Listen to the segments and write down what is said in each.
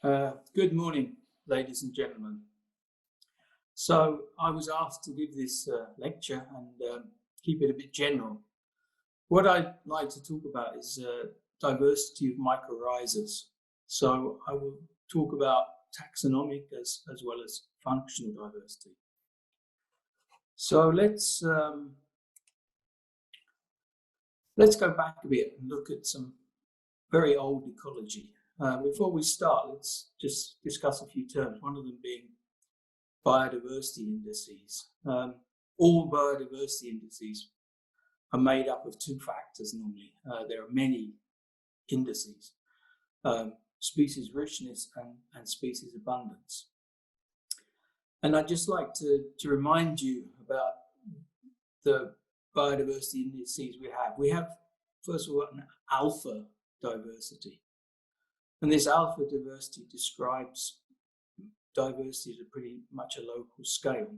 Good morning, ladies and gentlemen. So I was asked to give this lecture and keep it a bit general. What I'd like to talk about is diversity of mycorrhizas. So I will talk about taxonomic as well as functional diversity. So let's go back a bit and look at some very old ecology. Before we start, let's just discuss a few terms, one of them being biodiversity indices. All biodiversity indices are made up of two factors normally. There are many indices, species richness and species abundance. And I'd just like to remind you about the biodiversity indices we have. We have, first of all, an alpha diversity. And this alpha diversity describes diversity at pretty much a local scale.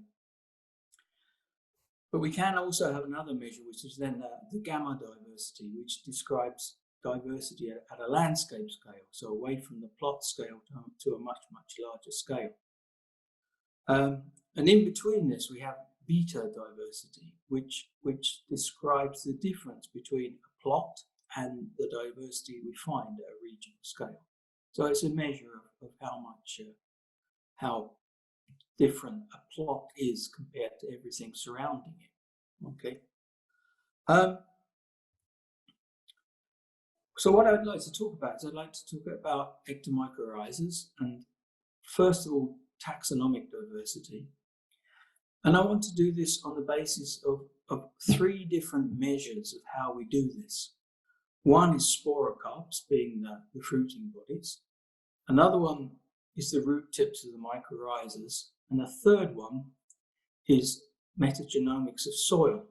But we can also have another measure, which is then the gamma diversity, which describes diversity at a landscape scale, so away from the plot scale to a much, much larger scale. And in between this, we have beta diversity, which describes the difference between a plot and the diversity we find at a regional scale. So it's a measure of how different a plot is compared to everything surrounding it. Okay. So what I'd like to talk about is I'd like to talk about ectomycorrhizas and, first of all, taxonomic diversity. And I want to do this on the basis of three different measures of how we do this. One is sporocarps, being the fruiting bodies. Another one is the root tips of the mycorrhizas. And the third one is metagenomics of soil.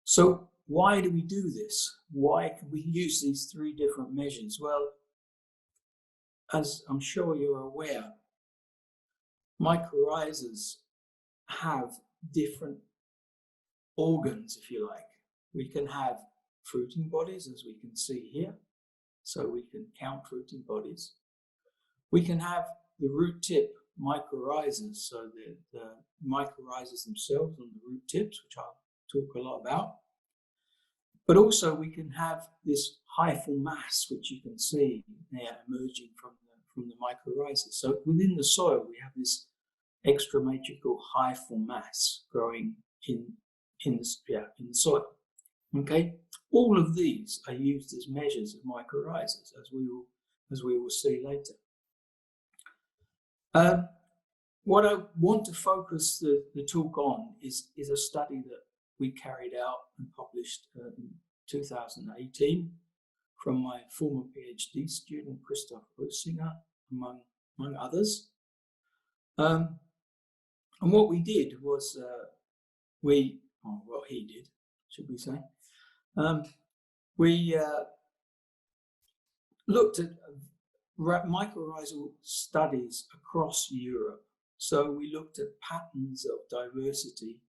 So why do we do this? Why can we use these three different measures? Well, as I'm sure you're aware, mycorrhizas have different organs, if you like. We can have fruiting bodies, as we can see here, so we can count fruiting bodies. We can have the root tip mycorrhizas, so the mycorrhizas themselves on the root tips, which I'll talk a lot about. But also we can have this hyphal mass, which you can see there emerging from the mycorrhizas. So within the soil, we have this extramatrical hyphal mass growing in the soil. Okay, all of these are used as measures of mycorrhizas, as we will see later. What I want to focus the talk on is a study that we carried out and published in 2018 from my former PhD student Christoph Oesinger, among others. And what we did was what he did, should we say? We looked at mycorrhizal studies across Europe. So we looked at patterns of diversity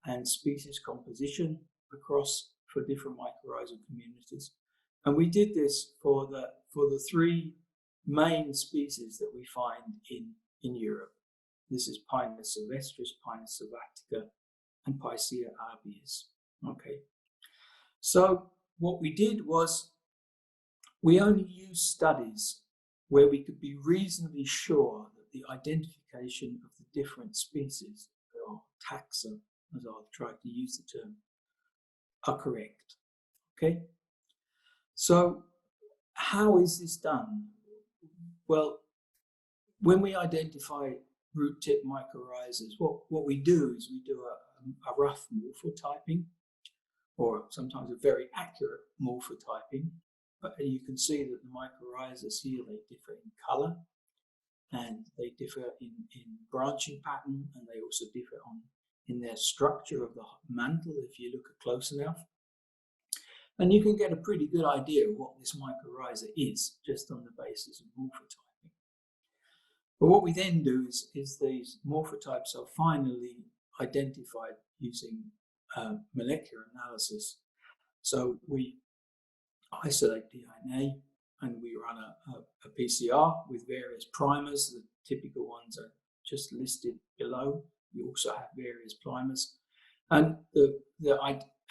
and species composition for different mycorrhizal communities. And we did this for the three main species that we find in Europe. This is Pinus sylvestris, Pinus sylvatica, and Picea abies. Okay. So what we did was we only used studies where we could be reasonably sure that the identification of the different species, or taxa, as I'll try to use the term, are correct. Okay? So how is this done? Well, when we identify root tip mycorrhizas, what we do is we do a rough morphotyping, or sometimes a very accurate morphotyping. But you can see that the mycorrhizas here, they differ in colour, and they differ in branching pattern, and they also differ in their structure of the mantle if you look at close enough. And you can get a pretty good idea of what this mycorrhiza is just on the basis of morphotyping. But what we then do is these morphotypes are finally identified using molecular analysis. So we isolate DNA, and we run a PCR with various primers. The typical ones are just listed below. We also have various primers. And the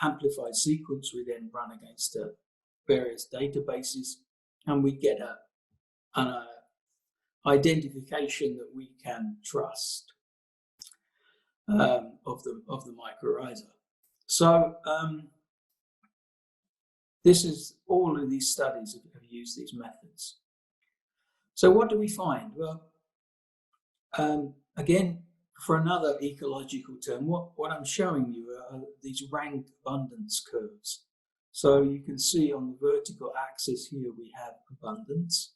amplified sequence we then run against various databases, and we get an identification that we can trust of the mycorrhiza. So this is all of these studies have used these methods. So what do we find? Well, again, for another ecological term, what I'm showing you are these rank abundance curves. So you can see on the vertical axis here we have abundance,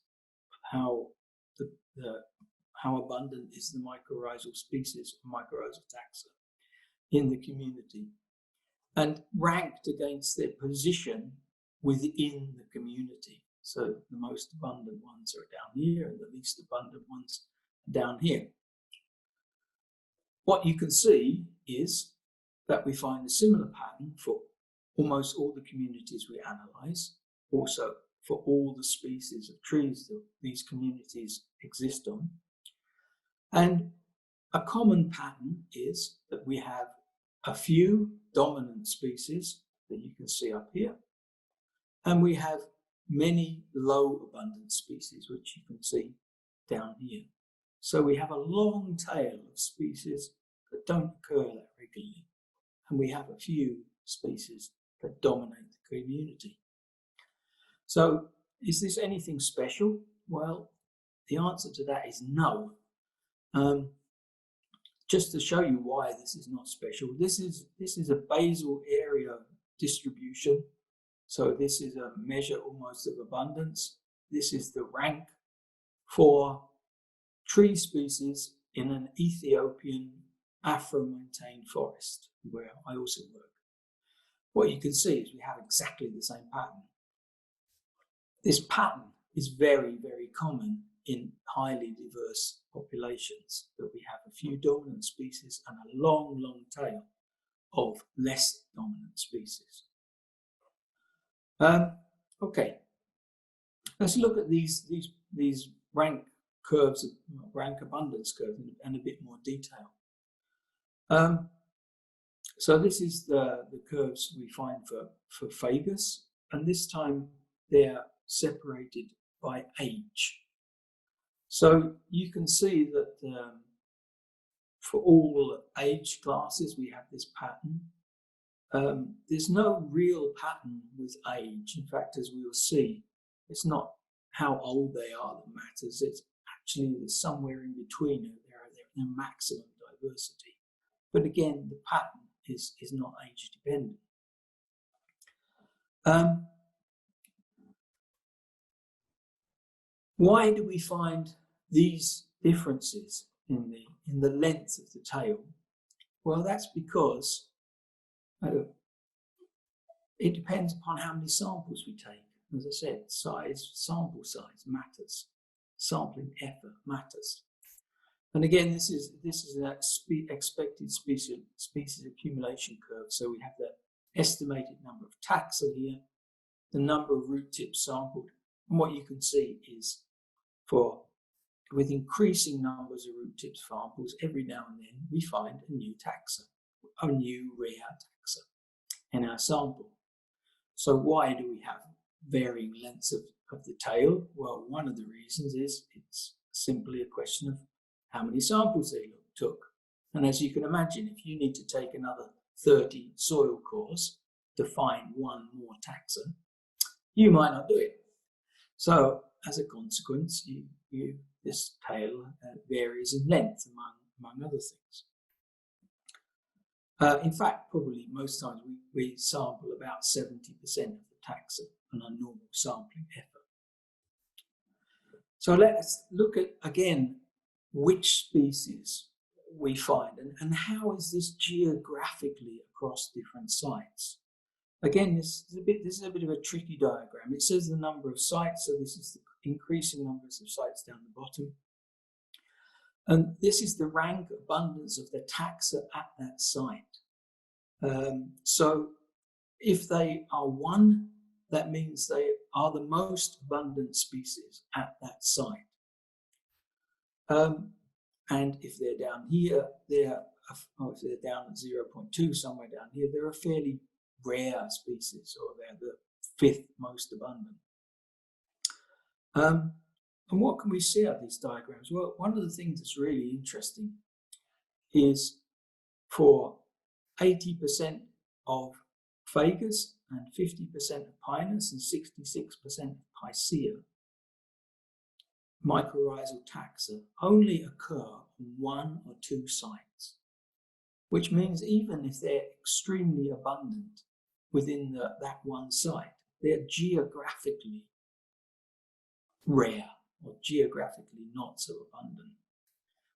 how abundant is the mycorrhizal species, mycorrhizal taxa in the community, and ranked against their position within the community. So the most abundant ones are down here, and the least abundant ones are down here. What you can see is that we find a similar pattern for almost all the communities we analyze, also for all the species of trees that these communities exist on. And a common pattern is that we have a few dominant species that you can see up here, and we have many low abundant species, which you can see down here. So we have a long tail of species that don't occur that regularly, and we have a few species that dominate the community. So is this anything special? Well, the answer to that is no. Just to show you why this is not special, this is a basal area distribution. So this is a measure almost of abundance. This is the rank for tree species in an Ethiopian Afro-montane forest, where I also work. What you can see is we have exactly the same pattern. This pattern is very, very common in highly diverse populations, that we have a few dominant species and a long, long tail of less dominant species. Okay, let's look at these rank curves, rank abundance curves in a bit more detail. So this is the curves we find for Fagus, and this time they're separated by age. So you can see that for all age classes we have this pattern. There's no real pattern with age. In fact, as we will see, it's not how old they are that matters. It's actually somewhere in between their maximum diversity. But again, the pattern is not age dependent. Why do we find these differences in the length of the tail? Well, that's because it depends upon how many samples we take. As I said, sample size matters. Sampling effort matters. And again, this is an expected species accumulation curve. So we have the estimated number of taxa here, the number of root tips sampled, and what you can see is with increasing numbers of root tip samples, every now and then we find a new taxa, a new rare taxa in our sample. So why do we have varying lengths of the tail? Well, one of the reasons is it's simply a question of how many samples they took. And as you can imagine, if you need to take another 30 soil cores to find one more taxa, you might not do it. So as a consequence, this tail varies in length among other things. In fact, probably most times we sample about 70% of the taxa on a normal sampling effort. So let's look at, again, which species we find and how is this geographically across different sites. Again, this is a bit of a tricky diagram. It says the number of sites, so this is the increasing numbers of sites down the bottom. And this is the rank abundance of the taxa at that site. So if they are 1, that means they are the most abundant species at that site. And if they're down here, if they're down at 0.2, somewhere down here, they're a fairly rare species, or they're the fifth most abundant. And what can we see out of these diagrams? Well, one of the things that's really interesting is for 80% of Fagus and 50% of Pinus and 66% of Picea, mycorrhizal taxa only occur on 1 or 2 sites, which means even if they're extremely abundant within that one site, they're geographically rare or geographically not so abundant.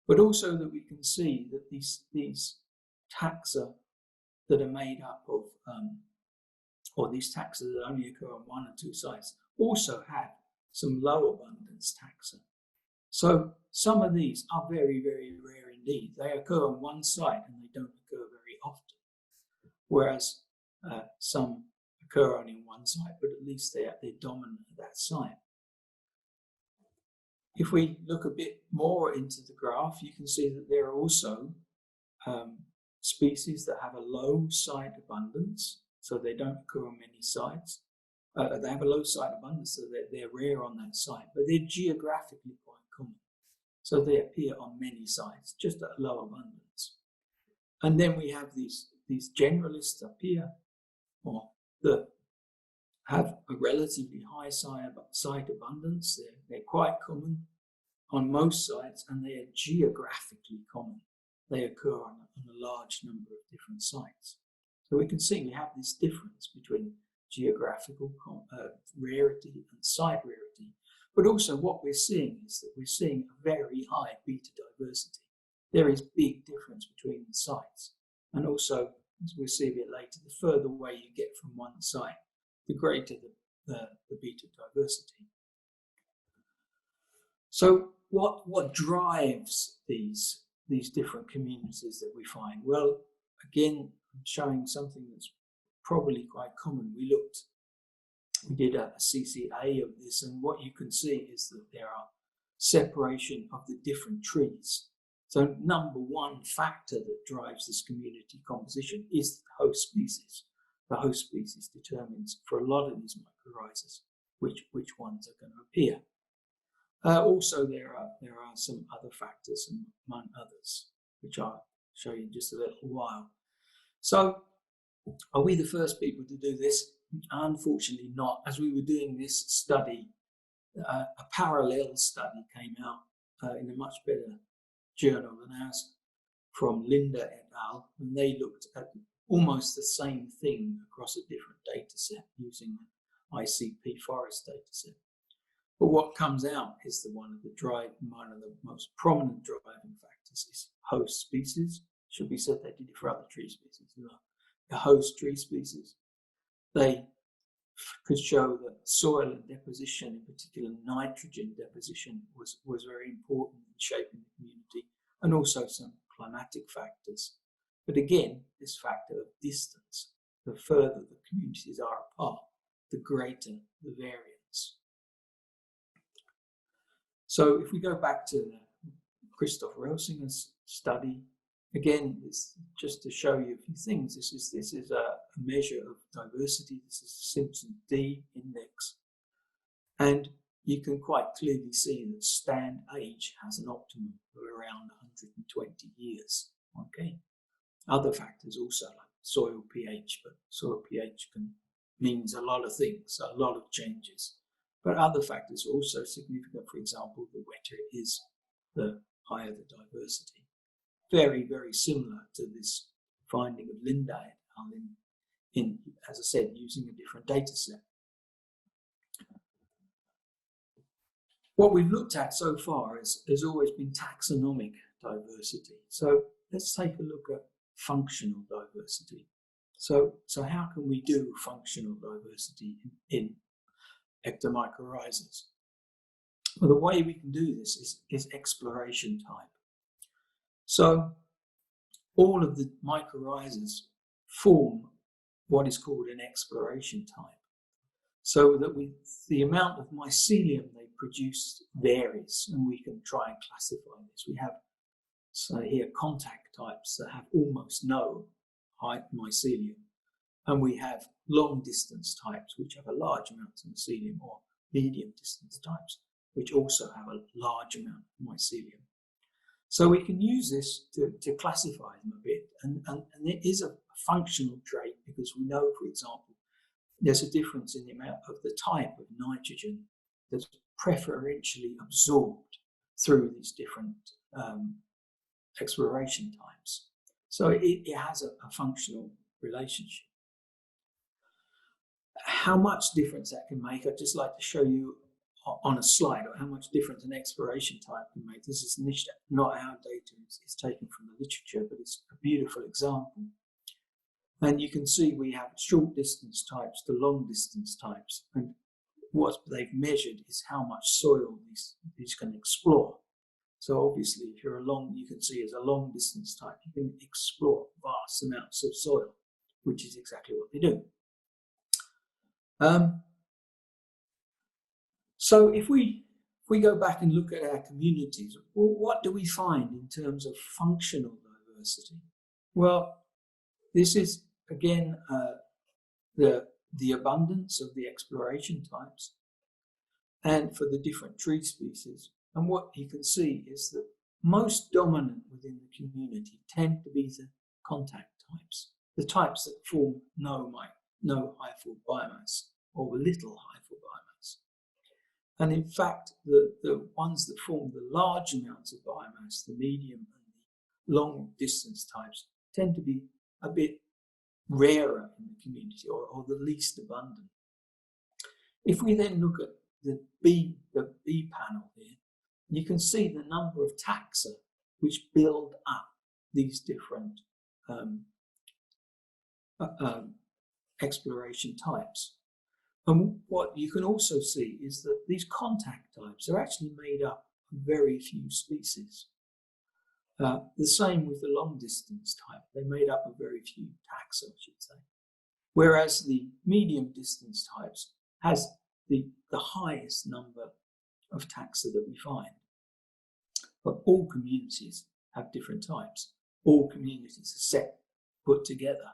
But also that we can see that these taxa that are made up of, or these taxa that only occur on 1 or 2 sites, also have some low abundance taxa. So some of these are very, very rare indeed. They occur on one site and they don't occur very often, whereas some occur only on one site, but at least they're dominant at that site. If we look a bit more into the graph, you can see that there are also species that have a low site abundance, so they don't occur on many sites. They have a low site abundance, so they're rare on that site, but they're geographically quite common. So they appear on many sites, just at low abundance. And then we have these generalists up here, or that have a relatively high site abundance. They're quite common on most sites, and they are geographically common. They occur on a large number of different sites. So we can see we have this difference between geographical rarity and site rarity. But also what we're seeing is that we're seeing a very high beta diversity. There is big difference between the sites. And also, as we'll see a bit later, the further away you get from one site, the greater the beta diversity. So what drives these different communities that we find? Well, again, I'm showing something that's probably quite common. We did a CCA of this, and what you can see is that there are separation of the different trees. So number one factor that drives this community composition is the host species. The host species determines for a lot of these mycorrhizas which ones are going to appear. Also, there are some other factors, among others, which I'll show you in just a little while. So, are we the first people to do this? Unfortunately not. As we were doing this study, a parallel study came out in a much better journal than ours from Linda et al. And they looked at almost the same thing across a different data set using the ICP forest data set. But what comes out is one of the most prominent driving factors is host species. Should be said they did it for other tree species as well. The host tree species, they could show that soil and deposition, in particular nitrogen deposition, was very important in shaping the community, and also some climatic factors. But again, this factor of distance, the further the communities are apart, the greater the variance. So if we go back to Christoph Relsinger's study, again, this, just to show you a few things, this is a measure of diversity. This is a Simpson D index. And you can quite clearly see that stand age has an optimum of around 120 years. Okay. Other factors also, like soil pH, but soil pH means a lot of things, a lot of changes. But other factors are also significant. For example, the wetter it is, the higher the diversity. Very, very similar to this finding of Linda et al. In, as I said, using a different data set. What we've looked at so far has always been taxonomic diversity. So let's take a look at functional diversity. So how can we do functional diversity in ectomycorrhizas? Well, the way we can do this is exploration type. So all of the mycorrhizas form what is called an exploration type. so that the amount of mycelium they produce varies, and we can try and classify this. We have, so here, contact types that have almost no mycelium, and we have long distance types which have a large amount of mycelium, or medium distance types which also have a large amount of mycelium. So we can use this to classify them a bit, and it is a functional trait, because we know, for example, there's a difference in the amount of the type of nitrogen that's preferentially absorbed through these different exploration types. So it has a functional relationship. How much difference that can make, I'd just like to show you on a slide, or how much difference an exploration type can make. This is not our data, it's taken from the literature, but it's a beautiful example. And you can see we have short distance types to long distance types, and what they've measured is how much soil these can explore. So obviously, if you're you can see as a long distance type, you can explore vast amounts of soil, which is exactly what they do. So if we go back and look at our communities, well, what do we find in terms of functional diversity? Well, this is again the abundance of the exploration types, and for the different tree species. And what you can see is that most dominant within the community tend to be the contact types, the types that form no hyphal biomass, or little hyphal biomass. And in fact, the ones that form the large amounts of biomass, the medium and the long distance types, tend to be a bit rarer in the community, or the least abundant. If we then look at the B panel here, you can see the number of taxa which build up these different exploration types. And what you can also see is that these contact types are actually made up of very few species. The same with the long distance type. They're made up of very few taxa, I should say. Whereas the medium distance types has the highest number of taxa that we find. But all communities have different types. All communities are put together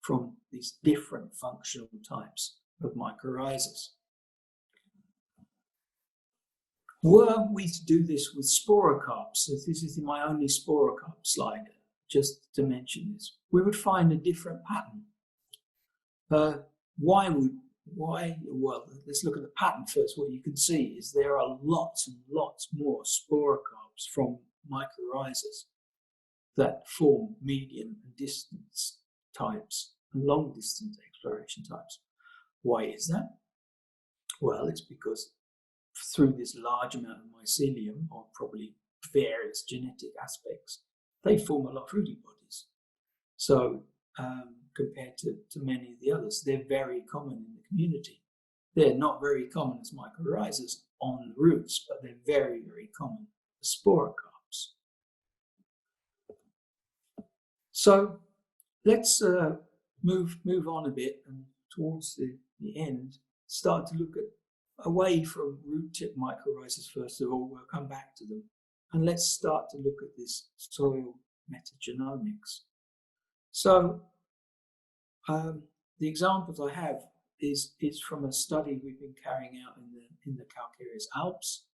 from these different functional types of mycorrhizas. Were we to do this with sporocarps, so this is my only sporocarp slide, just to mention this, we would find a different pattern. Why? Well, let's look at the pattern first. What you can see is there are lots and lots more sporocarps from mycorrhizas that form medium and distance types and long distance exploration types. Why is that? Well, it's because through this large amount of mycelium, or probably various genetic aspects, they form a lot of fruiting bodies. So compared to many of the others, they're very common in the community. They're not very common as mycorrhizas on the roots, but they're very, very common as sporocarps. So let's move on a bit, and towards the end, start to look at away from root tip mycorrhizas first of all. We'll come back to them, and let's start to look at this soil metagenomics. So the examples I have is from a study we've been carrying out in the calcareous Alps,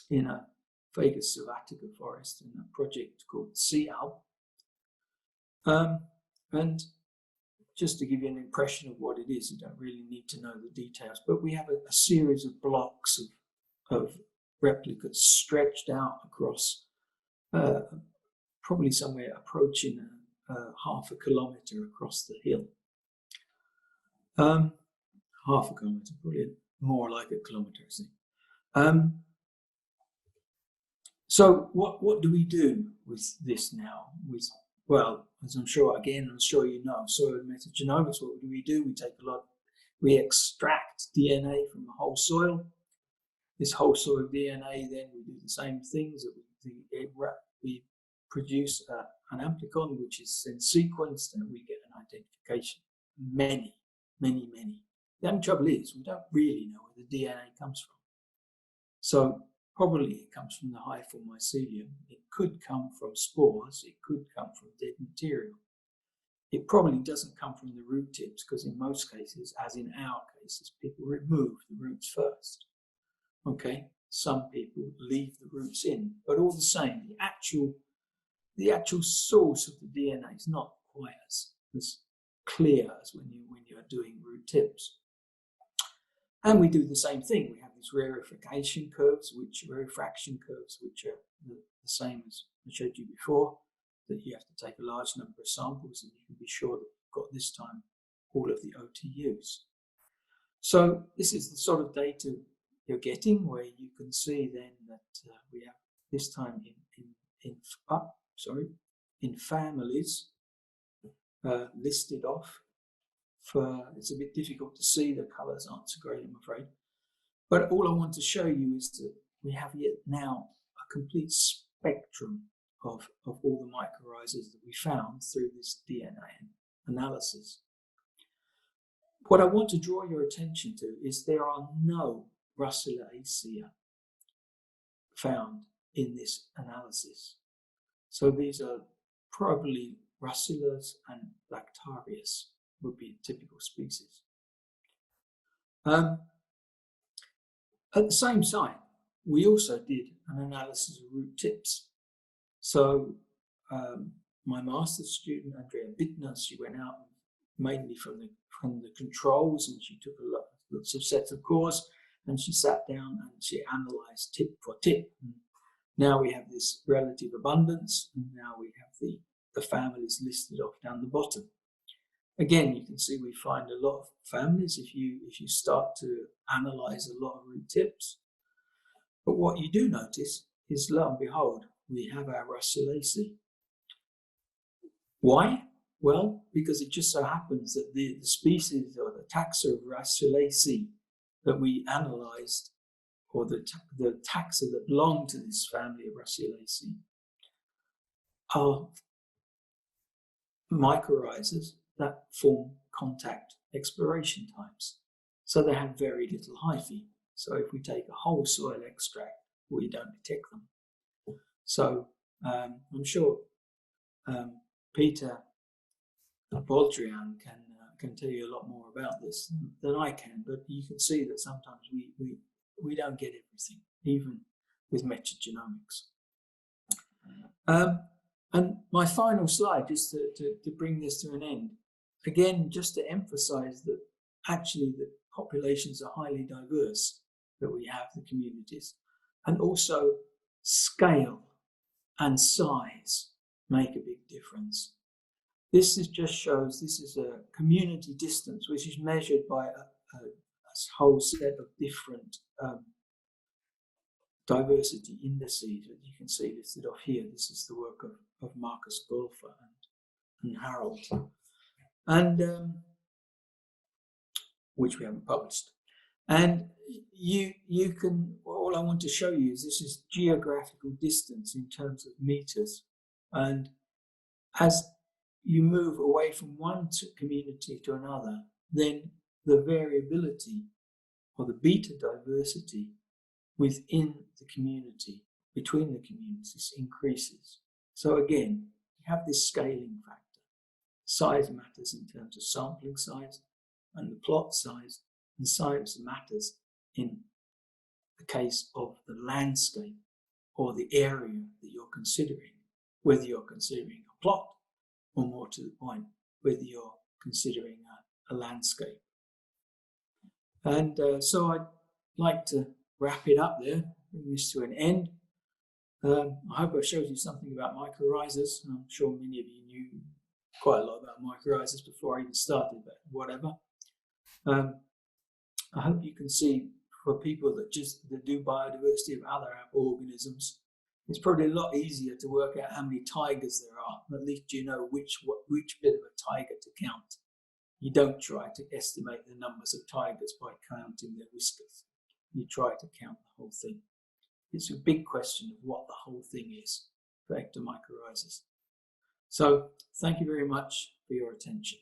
in a Fagus sylvatica forest, in a project called Sea Alp. And just to give you an impression of what it is, you don't really need to know the details, but we have a series of blocks of replicates stretched out across probably somewhere approaching half a kilometre across the hill. Half a kilometre, probably more like a kilometre, I think. So what do we do with this now? Well, as I'm sure you know, soil metagenomics, what do? We extract DNA from the whole soil. This whole soil DNA, then we do the same things. We produce an amplicon, which is then sequenced, and we get an identification. Many The only trouble is we don't really know where the DNA comes from. So probably it comes from the hyphal mycelium. It could come from spores. It could come from dead material. It probably doesn't come from the root tips, because in most cases, as in our cases, people remove the roots first. Okay, some people leave the roots in, but all the same, the actual source of the DNA is not quite as clear as when you're doing root tips. And we do the same thing. We have these rarefaction curves, which are the same as I showed you before, that you have to take a large number of samples and you can be sure that you've got this time all of the OTUs. So this is the sort of data you're getting, where you can see then that we have this time in families listed off. It's a bit difficult to see, the colours aren't so great, I'm afraid. But all I want to show you is that we have yet now a complete spectrum of all the mycorrhizas that we found through this DNA analysis. What I want to draw your attention to is there are no Russulaceae found in this analysis. So these are probably Russulas and Lactarius would be a typical species. At the same site, we also did an analysis of root tips. So my master's student, Andrea Bittner, she went out mainly from the controls, and she took lots of sets of cores, and she sat down and she analysed tip for tip. And now we have this relative abundance, and now we have the families listed off down the bottom. Again, you can see we find a lot of families if you start to analyse a lot of root tips. But what you do notice is, lo and behold, we have our Russulaceae. Why? Well, because it just so happens that the species or the taxa of Russulaceae that we analysed, or the taxa that belong to this family of Russulaceae, are mycorrhizas that form contact exploration types. So they have very little hyphae. So if we take a whole soil extract, we don't detect them. So I'm sure Peter Baldrian can tell you a lot more about this than I can, but you can see that sometimes we don't get everything, even with metagenomics. And my final slide, just to bring this to an end, again, just to emphasize that actually the populations are highly diverse, that we have the communities, and also scale and size make a big difference. This just shows, this is a community distance, which is measured by a whole set of different diversity indices that you can see listed off here. This is the work of Marcus Golfer and Harold, and which we haven't published. And you can, all I want to show you is this is geographical distance in terms of meters. And as you move away from one community to another, then the variability or the beta diversity within the community, between the communities, increases. So again, you have this scaling factor. Size matters in terms of sampling size, and the plot size, and size matters in the case of the landscape or the area that you're considering, whether you're considering a plot or, more to the point, whether you're considering a landscape. And so I'd like to wrap it up there, bring this to an end. I hope I showed you something about mycorrhizas. I'm sure many of you knew quite a lot about mycorrhizas before I even started, but whatever. I hope you can see, for people that do biodiversity of other organisms, it's probably a lot easier to work out how many tigers there are. At least you know which bit of a tiger to count. You don't try to estimate the numbers of tigers by counting their whiskers. You try to count the whole thing. It's a big question of what the whole thing is for ectomycorrhizas. So thank you very much for your attention.